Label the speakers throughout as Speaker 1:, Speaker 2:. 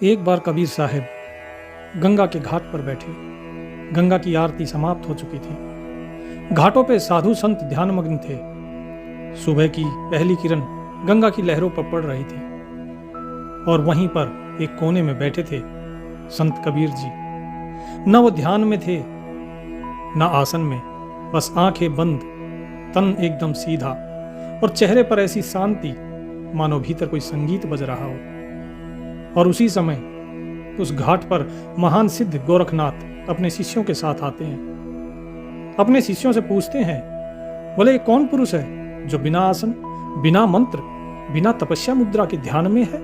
Speaker 1: एक बार कबीर साहब गंगा के घाट पर बैठे। गंगा की आरती समाप्त हो चुकी थी। घाटों पे साधु संत ध्यानमग्न थे। सुबह की पहली किरण गंगा की लहरों पर पड़ रही थी और वहीं पर एक कोने में बैठे थे संत कबीर जी। न वो ध्यान में थे न आसन में, बस आंखें बंद, तन एकदम सीधा और चेहरे पर ऐसी शांति मानो भीतर कोई संगीत बज रहा हो। और उसी समय उस घाट पर महान सिद्ध गोरखनाथ अपने शिष्यों के साथ आते हैं। अपने शिष्यों से पूछते हैं, बोले ये कौन पुरुष है जो बिना आसन, बिना मंत्र, बिना तपस्या मुद्रा के ध्यान में है?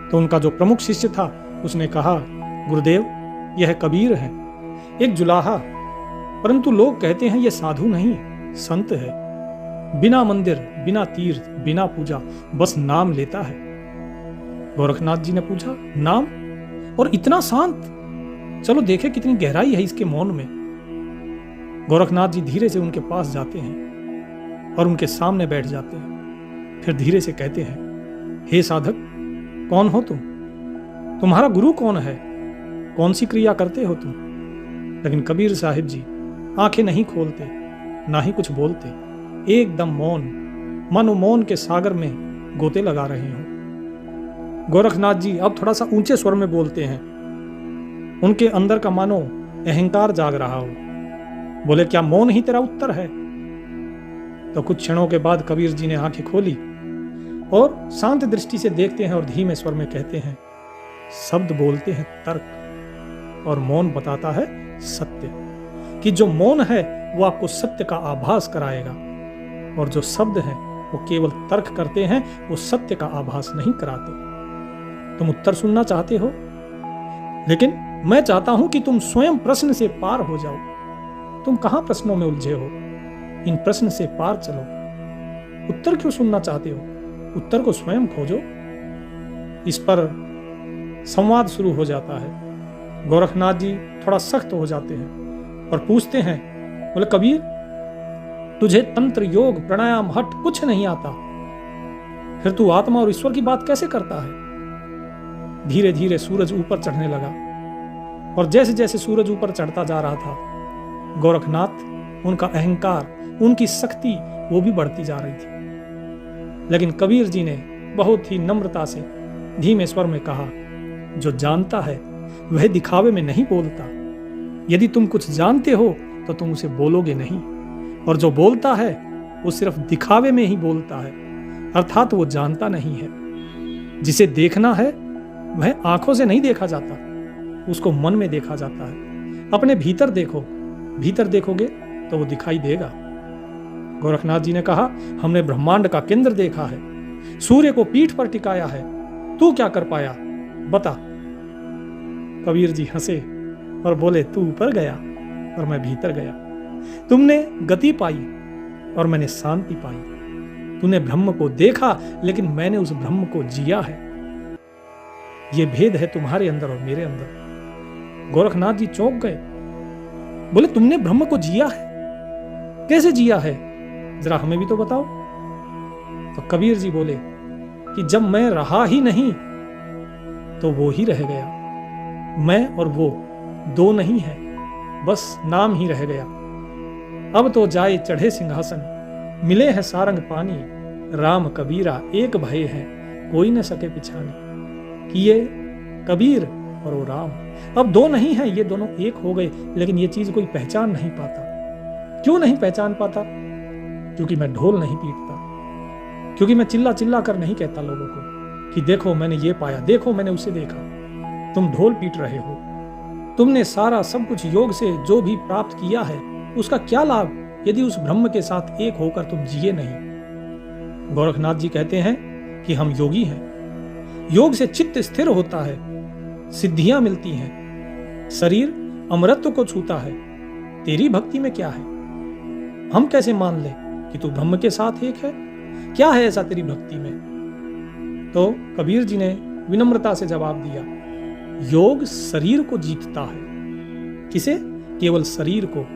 Speaker 1: तो उनका जो प्रमुख शिष्य था उसने कहा, गुरुदेव यह कबीर है, एक जुलाहा, परंतु लोग कहते हैं यह साधु नहीं, संत है। बिना मंदिर, बिना तीर्थ, बिना पूजा, बस नाम लेता है। गोरखनाथ जी ने पूछा, नाम? और इतना शांत? चलो देखे कितनी गहराई है इसके मौन में। गोरखनाथ जी धीरे से उनके पास जाते हैं और उनके सामने बैठ जाते हैं। फिर धीरे से कहते हैं, हे साधक, कौन हो तुम? तुम्हारा गुरु कौन है? कौन सी क्रिया करते हो तुम? लेकिन कबीर साहिब जी आंखें नहीं खोलते, ना ही कुछ बोलते, एकदम मौन, मानो मौन के सागर में गोते लगा रहे हो। गोरखनाथ जी अब थोड़ा सा ऊंचे स्वर में बोलते हैं। उनके अंदर का मानो अहंकार जाग रहा हो। बोले, क्या मौन ही तेरा उत्तर है? तो कुछ क्षणों के बाद कबीर जी ने आंखें खोली और शांत दृष्टि से देखते हैं और धीमे स्वर में कहते हैं, शब्द बोलते हैं तर्क और मौन बताता है सत्य। कि जो मौन है वो आपको सत्य का आभास कराएगा और जो शब्द है वो केवल तर्क करते हैं, वो सत्य का आभास नहीं कराते। तुम उत्तर सुनना चाहते हो, लेकिन मैं चाहता हूं कि तुम स्वयं प्रश्न से पार हो जाओ। तुम कहां प्रश्नों में उलझे हो? इन प्रश्न से पार चलो। उत्तर क्यों सुनना चाहते हो? उत्तर को स्वयं खोजो। इस पर संवाद शुरू हो जाता है। गोरखनाथ जी थोड़ा सख्त हो जाते हैं और पूछते हैं, बोले कबीर, तुझे तंत्र, योग, प्राणायाम, हठ कुछ नहीं आता, फिर तू आत्मा और ईश्वर की बात कैसे करता है? धीरे धीरे सूरज ऊपर चढ़ने लगा और जैसे जैसे सूरज ऊपर चढ़ता जा रहा था, गोरखनाथ, उनका अहंकार, उनकी शक्ति वो भी बढ़ती जा रही थी। लेकिन कबीर जी ने बहुत ही नम्रता से धीमे स्वर में कहा, जो जानता है वह दिखावे में नहीं बोलता। यदि तुम कुछ जानते हो तो तुम उसे बोलोगे नहीं, और जो बोलता है वो सिर्फ दिखावे में ही बोलता है, अर्थात वो जानता नहीं है। जिसे देखना है वह आंखों से नहीं देखा जाता, उसको मन में देखा जाता है। अपने भीतर देखो, भीतर देखोगे तो वो दिखाई देगा। गोरखनाथ जी ने कहा, हमने ब्रह्मांड का केंद्र देखा है, सूर्य को पीठ पर टिकाया है, तू क्या कर पाया, बता। कबीर जी हंसे और बोले, तू ऊपर गया और मैं भीतर गया। तुमने गति पाई और मैंने शांति पाई। तूने ब्रह्म को देखा, लेकिन मैंने उस ब्रह्म को जिया है। ये भेद है तुम्हारे अंदर और मेरे अंदर। गोरखनाथ जी चौंक गए। बोले, तुमने ब्रह्म को जिया है? कैसे जिया है, जरा हमें भी तो बताओ। तो कबीर जी बोले कि जब मैं रहा ही नहीं तो वो ही रह गया। मैं और वो दो नहीं है, बस नाम ही रह गया। अब तो जाए चढ़े सिंहासन, मिले हैं सारंग पानी, राम कबीरा एक भय है, कोई न सके पिछानी। कि ये कबीर और वो राम अब दो नहीं है, ये दोनों एक हो गए, लेकिन ये चीज कोई पहचान नहीं पाता। क्यों नहीं पहचान पाता? क्योंकि मैं ढोल नहीं पीटता, क्योंकि मैं चिल्ला चिल्ला कर नहीं कहता लोगों को कि देखो मैंने ये पाया, देखो मैंने उसे देखा। तुम ढोल पीट रहे हो। तुमने सारा सब कुछ योग से जो भी प्राप्त किया है, उसका क्या लाभ यदि उस ब्रह्म के साथ एक होकर तुम जिए नहीं? गोरखनाथ जी कहते हैं कि हम योगी हैं। योग से चित्त स्थिर होता है, सिद्धियां मिलती हैं, शरीर अमरत्व को छूता है। तेरी भक्ति में क्या है? हम कैसे मान ले कि तू ब्रह्म के साथ एक है? क्या है ऐसा तेरी भक्ति में? तो कबीर जी ने विनम्रता से जवाब दिया, योग शरीर को जीतता है। किसे? केवल शरीर को।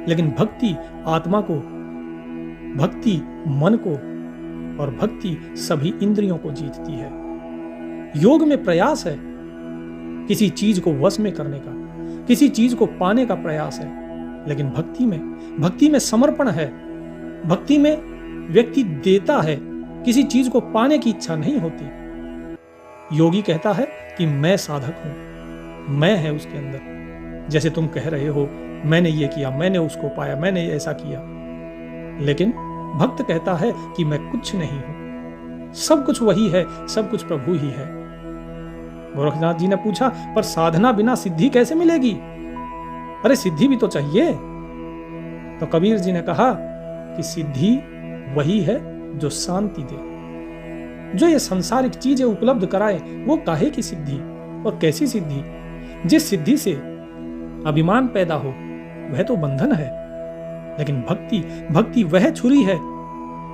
Speaker 1: लेकिन भक्ति आत्मा को, भक्ति मन को, और भक्ति सभी इंद्रियों को जीतती है। योग में प्रयास है, किसी चीज को वश में करने का, किसी चीज को पाने का प्रयास है। लेकिन भक्ति में समर्पण है। भक्ति में व्यक्ति देता है, किसी चीज को पाने की इच्छा नहीं होती। योगी कहता है कि मैं साधक हूं, मैं है उसके अंदर। जैसे तुम कह रहे हो मैंने ये किया, मैंने उसको पाया, मैंने ऐसा किया। लेकिन भक्त कहता है कि मैं कुछ नहीं हूं, सब कुछ वही है, सब कुछ प्रभु ही है। गोरखनाथ जी ने पूछा, पर साधना बिना सिद्धि कैसे मिलेगी? अरे सिद्धि भी तो चाहिए। तो कबीर जी ने कहा कि सिद्धि वही है जो शांति दे। जो ये सांसारिक चीजें उपलब्ध कराए वो काहे की सिद्धि और कैसी सिद्धि? जिस सिद्धि से अभिमान पैदा हो वह तो बंधन है। लेकिन भक्ति वह छुरी है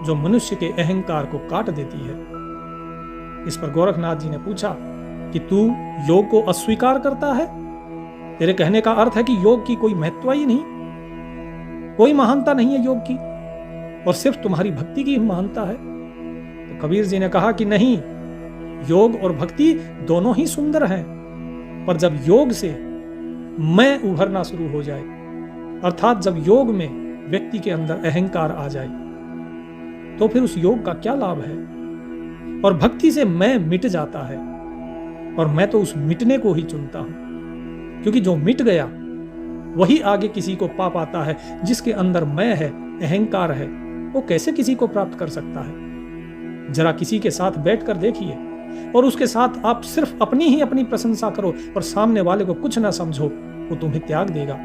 Speaker 1: जो मनुष्य के अहंकार को काट देती है। इस पर गोरखनाथ जी ने पूछा कि तू योग को अस्वीकार करता है? तेरे कहने का अर्थ है कि योग की कोई महत्व ही नहीं, कोई महानता नहीं है योग की, और सिर्फ तुम्हारी भक्ति की महानता है। तो कबीर जी ने कहा कि नहीं, योग और भक्ति दोनों ही सुंदर हैं, पर जब योग से मैं उभरना शुरू हो जाए, अर्थात जब योग में व्यक्ति के अंदर अहंकार आ जाए, तो फिर उस योग का क्या लाभ है? और भक्ति से मैं मिट जाता है, और मैं तो उस मिटने को ही चुनता हूं, क्योंकि जो मिट गया वही आगे किसी को पा पाता है। जिसके अंदर मैं है, अहंकार है, वो कैसे किसी को प्राप्त कर सकता है? जरा किसी के साथ बैठकर देखिए और उसके साथ आप सिर्फ अपनी प्रशंसा करो और सामने वाले को कुछ ना समझो, वो तुम्हें त्याग देगा।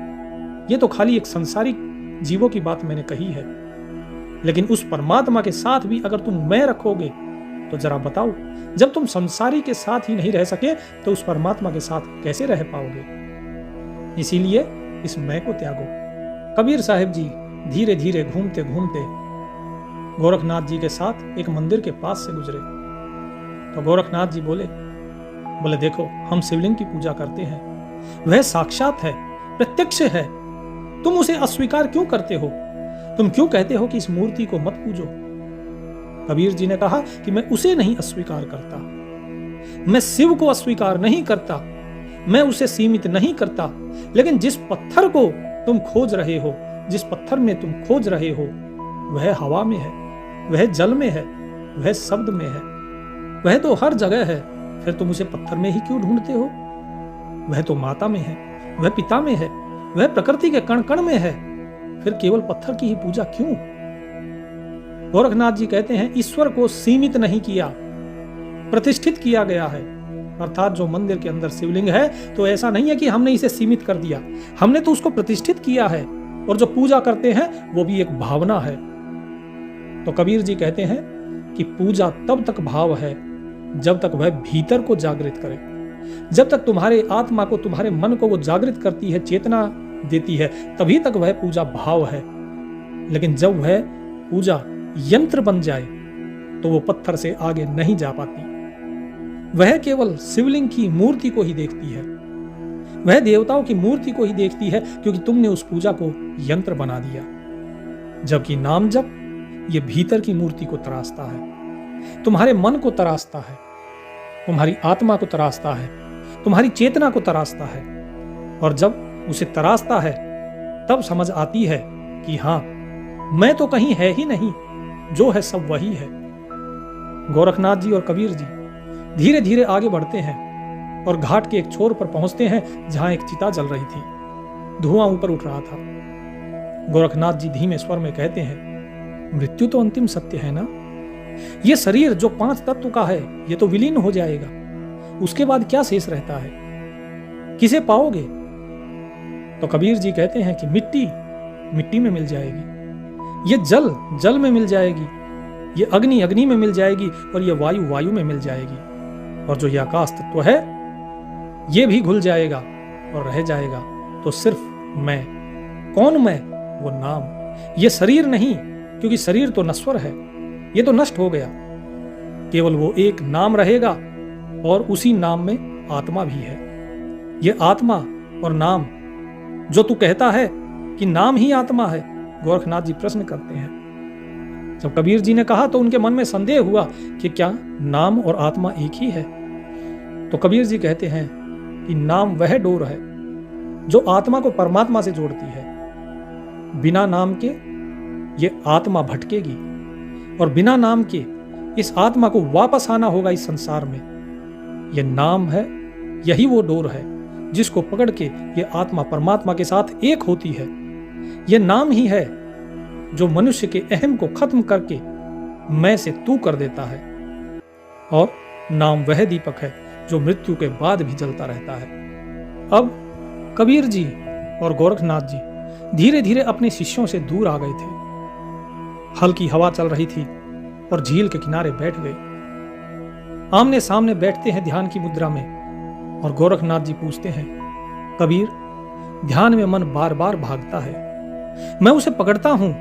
Speaker 1: ये तो खाली एक संसारिक जीवों की बात मैंने कही है। लेकिन उस परमात्मा के साथ भी अगर तुम मैं रखोगे तो जरा बताओ, जब तुम संसारी के साथ ही नहीं रह सके तो उस परमात्मा के साथ कैसे रह पाओगे? इसीलिए इस मैं को त्यागो। कबीर साहिब जी धीरे धीरे घूमते घूमते गोरखनाथ जी के साथ एक मंदिर के पास से गुजरे। तो गोरखनाथ जी बोले देखो, हम शिवलिंग की पूजा करते हैं, वह साक्षात है, प्रत्यक्ष है, तुम उसे अस्वीकार क्यों करते हो? तुम क्यों कहते हो कि इस मूर्ति को मत पूजो? कबीर जी ने कहा कि मैं उसे नहीं अस्वीकार करता, मैं शिव को अस्वीकार नहीं करता, मैं उसे सीमित नहीं करता, लेकिन जिस पत्थर को तुम खोज रहे हो, जिस पत्थर में तुम खोज रहे हो, वह हवा में है, वह जल में है, वह शब्द में है, वह तो हर जगह है। फिर तुम उसे पत्थर में ही क्यों ढूंढते हो? वह तो माता में है, वह पिता में है, वह प्रकृति के कण कण में है। फिर केवल पत्थर की ही पूजा क्यों? गोरखनाथ जी कहते हैं, ईश्वर को सीमित नहीं किया, प्रतिष्ठित किया गया है। अर्थात जो मंदिर के अंदर शिवलिंग है तो ऐसा नहीं है कि हमने इसे सीमित कर दिया, हमने तो उसको प्रतिष्ठित किया है। और जो पूजा करते हैं वो भी एक भावना है। तो कबीर जी कहते हैं कि पूजा तब तक भाव है जब तक वह भीतर को जागृत करे, जब तक तुम्हारे आत्मा को, तुम्हारे मन को वो जागृत करती है, चेतना देती है, तभी तक वह पूजा भाव है। लेकिन जब वह पूजा यंत्र बन जाए तो वो पत्थर से आगे नहीं जा पाती। वह केवल शिवलिंग की मूर्ति को ही देखती है, वह देवताओं की मूर्ति को ही देखती है, क्योंकि तुमने उस पूजा को यंत्र बना दिया। जबकि नाम जप ये भीतर की मूर्ति को तराशता है, तुम्हारे मन को तराशता है, तुम्हारी आत्मा को तराशता है, तुम्हारी चेतना को तराशता है। और जब उसे तराशता है तब समझ आती है कि हाँ, मैं तो कहीं है ही नहीं, जो है सब वही है। गोरखनाथ जी और कबीर जी धीरे धीरे आगे बढ़ते हैं और घाट के एक छोर पर पहुंचते हैं जहां एक चिता जल रही थी, धुआं ऊपर उठ रहा था। गोरखनाथ जी धीमे स्वर में कहते हैं, मृत्यु तो अंतिम सत्य है ना? ये शरीर जो 5 तत्व का है ये तो विलीन हो जाएगा, उसके बाद क्या शेष रहता है? किसे पाओगे? तो कबीर जी कहते हैं कि मिट्टी मिट्टी में मिल जाएगी, ये जल जल में मिल जाएगी, ये अग्नि अग्नि में मिल जाएगी, और ये वायु वायु में मिल जाएगी, और जो ये आकाश तत्व है ये भी घुल जाएगा और रह जाएगा तो सिर्फ मैं। कौन मैं? वो नाम। ये शरीर नहीं, क्योंकि शरीर तो नश्वर है, ये तो नष्ट हो गया। केवल वो एक नाम रहेगा और उसी नाम में आत्मा भी है। ये आत्मा और नाम जो तू कहता है कि नाम ही आत्मा है, गोरखनाथ जी प्रश्न करते हैं। जब कबीर जी ने कहा तो उनके मन में संदेह हुआ कि क्या नाम और आत्मा एक ही है? तो कबीर जी कहते हैं कि नाम वह डोर है जो आत्मा को परमात्मा से जोड़ती है। बिना नाम के ये आत्मा भटकेगी और बिना नाम के इस आत्मा को वापस आना होगा इस संसार में। यह नाम है, यही वो डोर है जिसको पकड़ के ये आत्मा परमात्मा के साथ एक होती है। यह नाम ही है जो मनुष्य के अहम को खत्म करके मैं से तू कर देता है। और नाम वह दीपक है जो मृत्यु के बाद भी जलता रहता है। अब कबीर जी और गोरखनाथ जी धीरे धीरे अपने शिष्यों से दूर आ गए थे। हल्की हवा चल रही थी और झील के किनारे बैठ गए। आमने सामने बैठते हैं ध्यान की मुद्रा में और गोरखनाथ जी पूछते हैं, कबीर, ध्यान में मन बार बार भागता है। मैं उसे पकड़ता हूं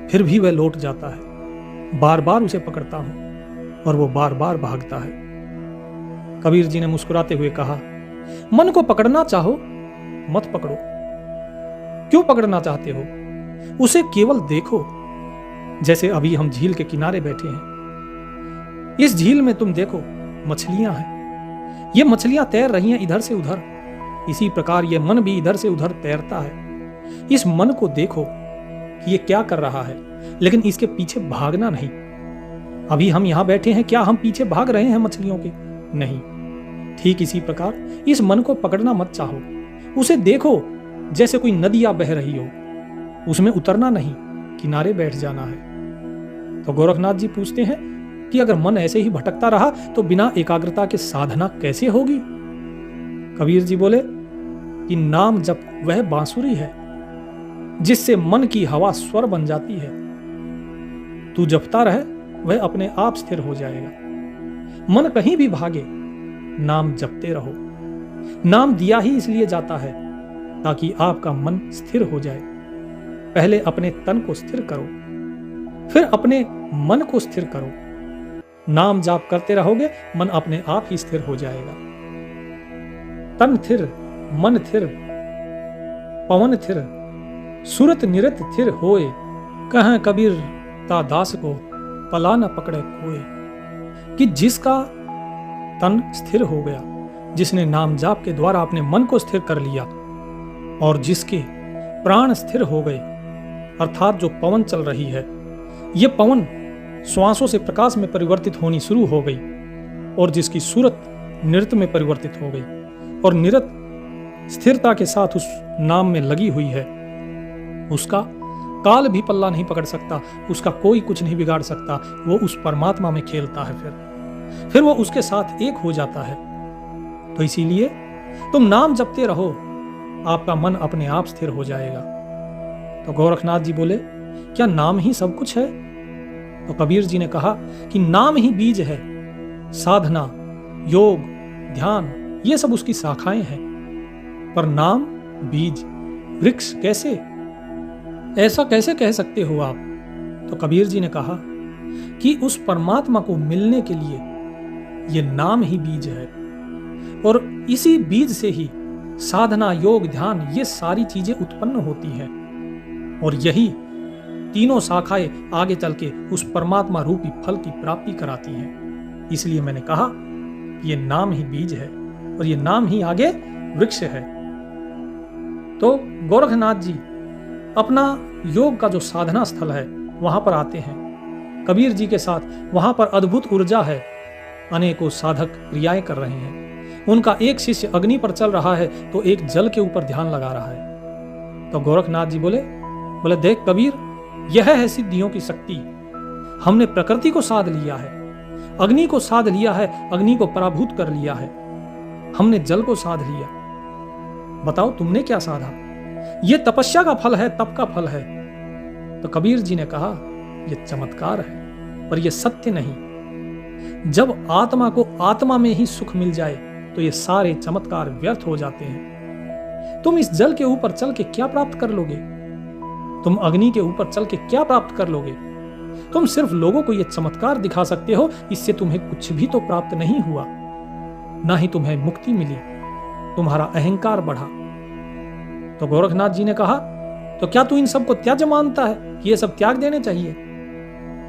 Speaker 1: फिर भी वह लौट जाता है। बार बार उसे पकड़ता हूं और वो बार बार भागता है। कबीर जी ने मुस्कुराते हुए कहा, मन को पकड़ना चाहो मत पकड़ो। क्यों पकड़ना चाहते हो? उसे केवल देखो। जैसे अभी हम झील के किनारे बैठे हैं। इस झील में तुम देखो मछलियां हैं। ये मछलियां तैर रही हैं इधर से उधर। इसी प्रकार ये मन भी इधर से उधर तैरता है। इस मन को देखो कि ये क्या कर रहा है, लेकिन इसके पीछे भागना नहीं। अभी हम यहां बैठे हैं, क्या हम पीछे भाग रहे हैं मछलियों के? नहीं। ठीक इसी प्रकार इस मन को पकड़ना मत चाहो। उसे देखो जैसे कोई नदियां बह रही हो। उसमें उतरना नहीं, किनारे बैठ जाना है। तो गोरखनाथ जी पूछते हैं कि अगर मन ऐसे ही भटकता रहा तो बिना एकाग्रता के साधना कैसे होगी? कबीर जी बोले कि नाम जप वह बांसुरी है जिससे मन की हवा स्वर बन जाती है। तू जपता रहे, वह अपने आप स्थिर हो जाएगा। मन कहीं भी भागे, नाम जपते रहो। नाम दिया ही इसलिए जाता है ताकि आपका मन स्थिर हो जाए। पहले अपने तन को स्थिर करो, फिर अपने मन को स्थिर करो। नाम जाप करते रहोगे, मन अपने आप ही स्थिर हो जाएगा। तन थिर, मन थिर, पवन थिर, सुरत निरत थिर होए। कहें कबीर ता दास को पला न पकड़े कोई। कि जिसका तन स्थिर हो गया, जिसने नाम जाप के द्वारा अपने मन को स्थिर कर लिया और जिसके प्राण स्थिर हो गए, अर्थात जो पवन चल रही है, ये पवन श्वासों से प्रकाश में परिवर्तित होनी शुरू हो गई और जिसकी सूरत नृत्य में परिवर्तित हो गई और निरत स्थिरता के साथ उस नाम में लगी हुई है, उसका काल भी पल्ला नहीं पकड़ सकता, उसका कोई कुछ नहीं बिगाड़ सकता। वो उस परमात्मा में खेलता है, फिर वो उसके साथ एक हो जाता है। तो इसीलिए तुम नाम जपते रहो, आपका मन अपने आप स्थिर हो जाएगा। तो गोरखनाथ जी बोले, क्या नाम ही सब कुछ है? तो कबीर जी ने कहा कि नाम ही बीज है। साधना, योग, ध्यान ये सब उसकी शाखाएं हैं, पर नाम बीज, वृक्ष कैसे? ऐसा कैसे कह सकते हो आप? तो कबीर जी ने कहा कि उस परमात्मा को मिलने के लिए ये नाम ही बीज है और इसी बीज से ही साधना, योग, ध्यान ये सारी चीजें उत्पन्न होती हैं और यही तीनों शाखाएं आगे चल के उस परमात्मा रूपी फल की प्राप्ति कराती हैं। इसलिए मैंने कहा ये नाम ही बीज है और ये नाम ही आगे वृक्ष है। तो गोरखनाथ जी अपना योग का जो साधना स्थल है वहां पर आते हैं। कबीर जी के साथ वहां पर अद्भुत ऊर्जा है। अनेकों साधक क्रियाएं कर रहे हैं। उनका एक शिष्य अग्नि पर चल रहा है तो एक जल के ऊपर ध्यान लगा रहा है। तो गोरखनाथ जी बोले देख कबीर, यह है सिद्धियों की शक्ति। हमने प्रकृति को साध लिया है, अग्नि को साध लिया है, अग्नि को पराभूत कर लिया है। हमने जल को साध लिया। बताओ तुमने क्या साधा? यह तपस्या का फल है, तप का फल है। तो कबीर जी ने कहा यह चमत्कार है पर यह सत्य नहीं। जब आत्मा को आत्मा में ही सुख मिल जाए तो ये सारे चमत्कार व्यर्थ हो जाते हैं। तुम इस जल के ऊपर चल के क्या प्राप्त कर लोगे? तुम अग्नि के ऊपर चल के क्या प्राप्त कर लोगे? तुम सिर्फ लोगों को ये चमत्कार दिखा सकते हो, इससे तुम्हें कुछ भी तो प्राप्त नहीं हुआ। ना ही तुम्हें मुक्ति मिली, तुम्हारा अहंकार बढ़ा। तो गोरखनाथ जी ने कहा तो क्या तू इन सबको त्याज्य मानता है कि ये सब त्याग देने चाहिए?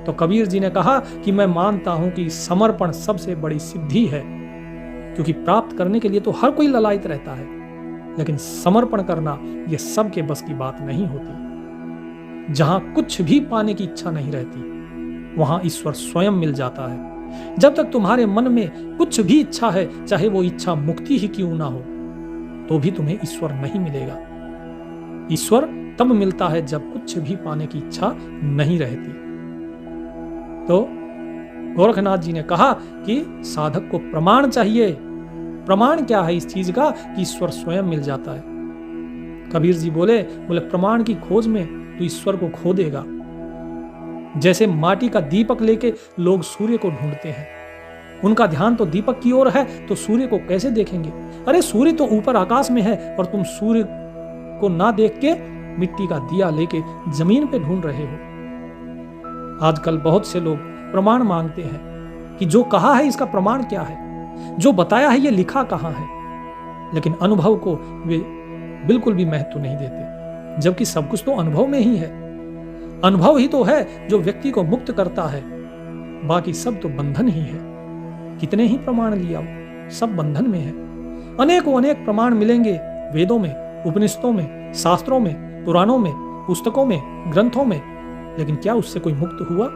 Speaker 1: तो कबीर जी ने कहा कि मैं मानता हूं कि समर्पण सबसे बड़ी सिद्धि है। क्योंकि प्राप्त करने के लिए तो हर कोई ललायत रहता है, लेकिन समर्पण करना यह सबके बस की बात नहीं होती। जहां कुछ भी पाने की इच्छा नहीं रहती, वहां ईश्वर स्वयं मिल जाता है। जब तक तुम्हारे मन में कुछ भी इच्छा है, चाहे वो इच्छा मुक्ति ही क्यों ना हो, तो भी तुम्हें ईश्वर नहीं मिलेगा। ईश्वर तब मिलता है जब कुछ भी पाने की इच्छा नहीं रहती। तो गोरखनाथ जी ने कहा कि साधक को प्रमाण चाहिए। प्रमाण क्या है इस चीज का कि ईश्वर स्वयं मिल जाता है। कबीर जी बोले प्रमाण की खोज में तो ईश्वर को खो देगा। जैसे माटी का दीपक लेके लोग सूर्य को ढूंढते हैं, उनका ध्यान तो दीपक की ओर है, तो सूर्य को कैसे देखेंगे? अरे सूर्य तो ऊपर आकाश में है और तुम सूर्य को ना देख के मिट्टी का दिया लेके जमीन पे ढूंढ रहे हो। आजकल बहुत से लोग प्रमाण मांगते हैं कि जो कहा है इसका प्रमाण क्या है, जो बताया है ये लिखा कहां है, लेकिन अनुभव को वे बिल्कुल भी महत्व नहीं देते, जबकि सब कुछ तो अनुभव में ही है। अनुभव ही तो है जो व्यक्ति को मुक्त करता है, बाकी सब तो बंधन ही है। कितने ही प्रमाण लिया, सब बंधन में है। अनेकों अनेक प्रमाण मिलेंगे वेदों में, उपनिषदों में, शास्त्रों में, पुराणों में, पुस्तकों में, ग्रंथों में, लेकिन क्या उससे कोई मुक्त हुआ?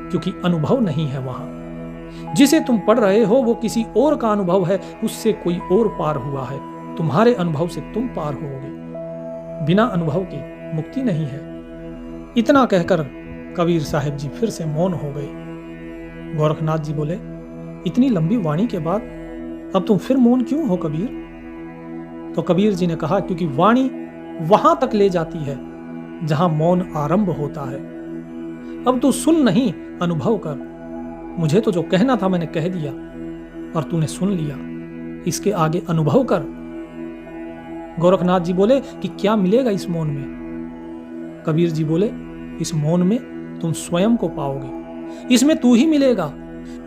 Speaker 1: क्योंकि अनुभव नहीं है वहां। जिसे तुम पढ़ रहे हो वो किसी और का अनुभव है, उससे कोई और पार हुआ है। तुम्हारे अनुभव से तुम पार होगे, बिना अनुभव के मुक्ति नहीं है। इतना कहकर कबीर साहब जी फिर से मौन हो गए। गोरखनाथ जी बोले, इतनी लंबी वाणी के बाद अब तुम फिर मौन क्यों हो कबीर? तो कबीर जी ने कहा, क्योंकि वाणी वहां तक ले जाती है जहां मौन आरंभ होता है। अब तू सुन नहीं, अनुभव कर। मुझे तो जो कहना था मैंने कह दिया और तूने सुन लिया, इसके आगे अनुभव कर। गोरखनाथ जी बोले कि क्या मिलेगा इस मौन में? कबीर जी बोले, इस मौन में तुम स्वयं को पाओगे। इसमें तू ही मिलेगा,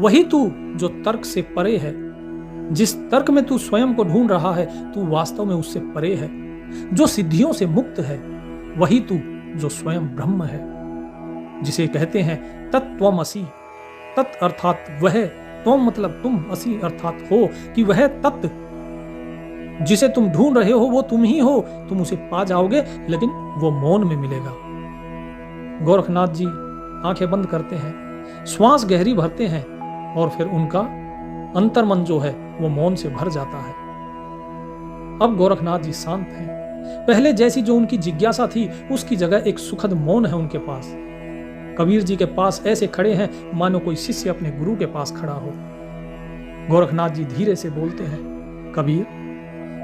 Speaker 1: वही तू जो तर्क से परे है। जिस तर्क में तू स्वयं को ढूंढ रहा है, तू वास्तव में उससे परे है। जो सिद्धियों से मुक्त है, वही तू जो स्वयं ब्रह्म है, जिसे कहते हैं तत्त्वमसि। तत् अर्थात वह, त्वम मतलब तुम, असि अर्थात हो, कि वह तत्व जिसे तुम ढूंढ रहे हो वो तुम ही हो। तुम उसे पा जाओगे, लेकिन वो मौन में मिलेगा। गोरखनाथ जी आंखें बंद करते हैं, श्वास गहरी भरते हैं और फिर उनका अंतर्मन जो है वो मौन से भर जाता है। अब गोरखनाथ जी शांत हैं। पहले जैसी जो उनकी जिज्ञासा थी, उसकी जगह एक सुखद मौन है उनके पास। कबीर जी के पास ऐसे खड़े हैं मानो कोई शिष्य अपने गुरु के पास खड़ा हो। गोरखनाथ जी धीरे से बोलते हैं, कबीर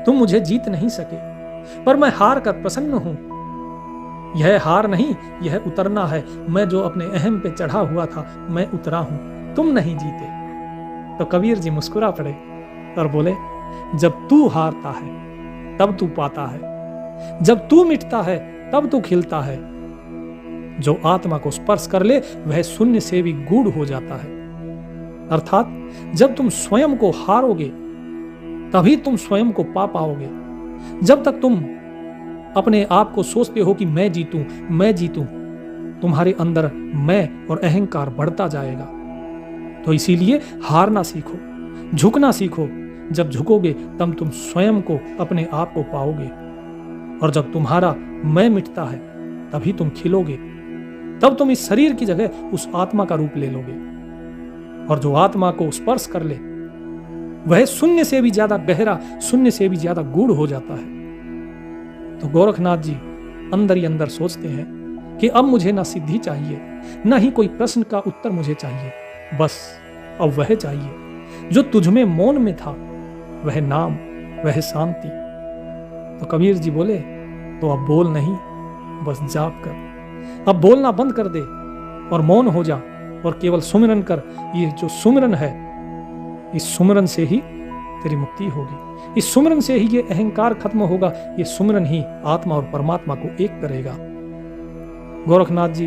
Speaker 1: तुम मुझे जीत नहीं सके, पर मैं हार कर प्रसन्न हूं। यह हार नहीं, यह उतरना है। मैं जो अपने अहम पे चढ़ा हुआ था, मैं उतरा हूं, तुम नहीं जीते। तो कबीर जी मुस्कुरा पड़े और बोले, जब तू हारता है तब तू पाता है, जब तू मिटता है तब तू खिलता है। जो आत्मा को स्पर्श कर ले वह शून्य से भी गूढ़ हो जाता है। अर्थात जब तुम स्वयं को हारोगे तभी तुम स्वयं को पा पाओगे। जब तक तुम अपने आप को सोचते हो कि मैं जीतूं, मैं जीतूं, तुम्हारे अंदर मैं और अहंकार बढ़ता जाएगा। तो इसीलिए हारना सीखो, झुकना सीखो। जब झुकोगे तब तुम स्वयं को, अपने आप को पाओगे। और जब तुम्हारा मैं मिटता है तभी तुम खिलोगे। तब तुम इस शरीर की जगह उस आत्मा का रूप ले लोगे। और जो आत्मा को स्पर्श कर ले वह शून्य से भी ज्यादा गहरा, शून्य से भी ज्यादा गूढ़ हो जाता है। तो गोरखनाथ जी अंदर ही अंदर सोचते हैं कि अब मुझे ना सिद्धि चाहिए, ना ही कोई प्रश्न का उत्तर मुझे चाहिए। बस अब वह चाहिए जो तुझमें मौन में था, वह नाम, वह शांति। तो कबीर जी बोले, तो अब बोल नहीं, बस जाप कर। अब बोलना बंद कर दे और मौन हो जा और केवल सुमिरन कर। ये जो सुमिरन है, इस सुमिरन से ही तेरी मुक्ति होगी। इस सुमिरन से ही ये अहंकार खत्म होगा। ये सुमिरन ही आत्मा और परमात्मा को एक करेगा। गोरखनाथ जी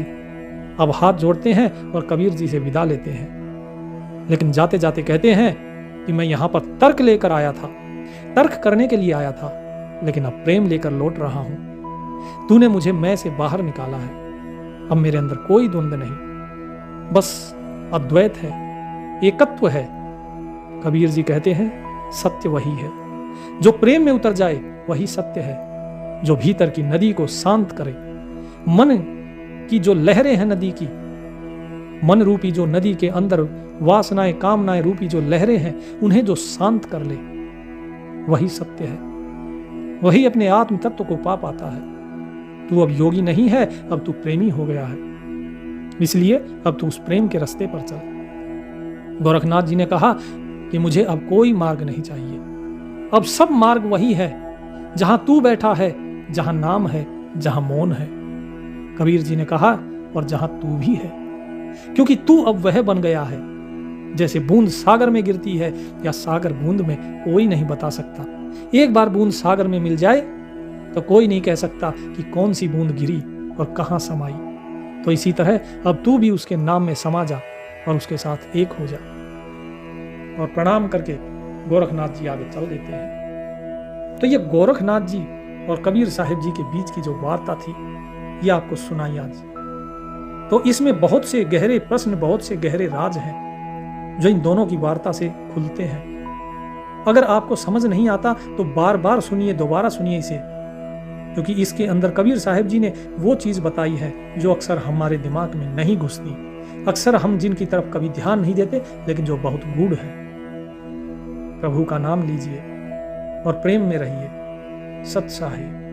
Speaker 1: अब हाथ जोड़ते हैं और कबीर जी से विदा लेते हैं। लेकिन जाते जाते कहते हैं कि मैं यहां पर तर्क लेकर आया था, तर्क करने के लिए आया था, लेकिन अब प्रेम लेकर लौट रहा हूं। तूने मुझे मैं से बाहर निकाला है। अब मेरे अंदर कोई द्वंद्व नहीं, बस अद्वैत है, एकत्व है। कबीर जी कहते हैं, सत्य वही है। जो प्रेम में उतर जाए वही सत्य है। जो भीतर की नदी को शांत करे, मन की जो लहरें हैं नदी की, मन रूपी जो नदी के अंदर वासनाएं कामनाएं रूपी जो लहरें हैं, उन्हें जो शांत कर ले, वही सत्य है। वही अपने आत्म तत्व को पा पाता है। तू अब योगी नहीं है, अब तू प्रेमी हो गया है। इसलिए अब तू उस प्रेम के रास्ते पर चल। गोरखनाथ जी ने कहा कि मुझे अब कोई मार्ग नहीं चाहिए, अब सब मार्ग वही है जहां तू बैठा है, जहां नाम है, जहां मौन है। कबीर जी ने कहा और जहां तू भी है, क्योंकि तू अब वह बन गया है। जैसे बूंद सागर में गिरती है या सागर बूंद में, कोई नहीं बता सकता। एक बार बूंद सागर में मिल जाए तो कोई नहीं कह सकता कि कौन सी बूंद गिरी और कहां समाई। तो इसी तरह अब तू भी उसके नाम में समा जा और उसके साथ एक हो जा। और प्रणाम करके गोरखनाथ जी आगे चल देते हैं। तो ये गोरखनाथ जी और कबीर साहिब जी के बीच की जो वार्ता थी, ये आपको सुनाई आज। तो इसमें बहुत से गहरे प्रश्न, बहुत से गहरे राज हैं जो इन दोनों की वार्ता से खुलते हैं। अगर आपको समझ नहीं आता तो बार बार सुनिए, दोबारा सुनिए इसे, क्योंकि इसके अंदर कबीर साहिब जी ने वो चीज बताई है जो अक्सर हमारे दिमाग में नहीं घुसती, अक्सर हम जिनकी तरफ कभी ध्यान नहीं देते, लेकिन जो बहुत गूढ़ है। प्रभु का नाम लीजिए और प्रेम में रहिए। सत साहिब।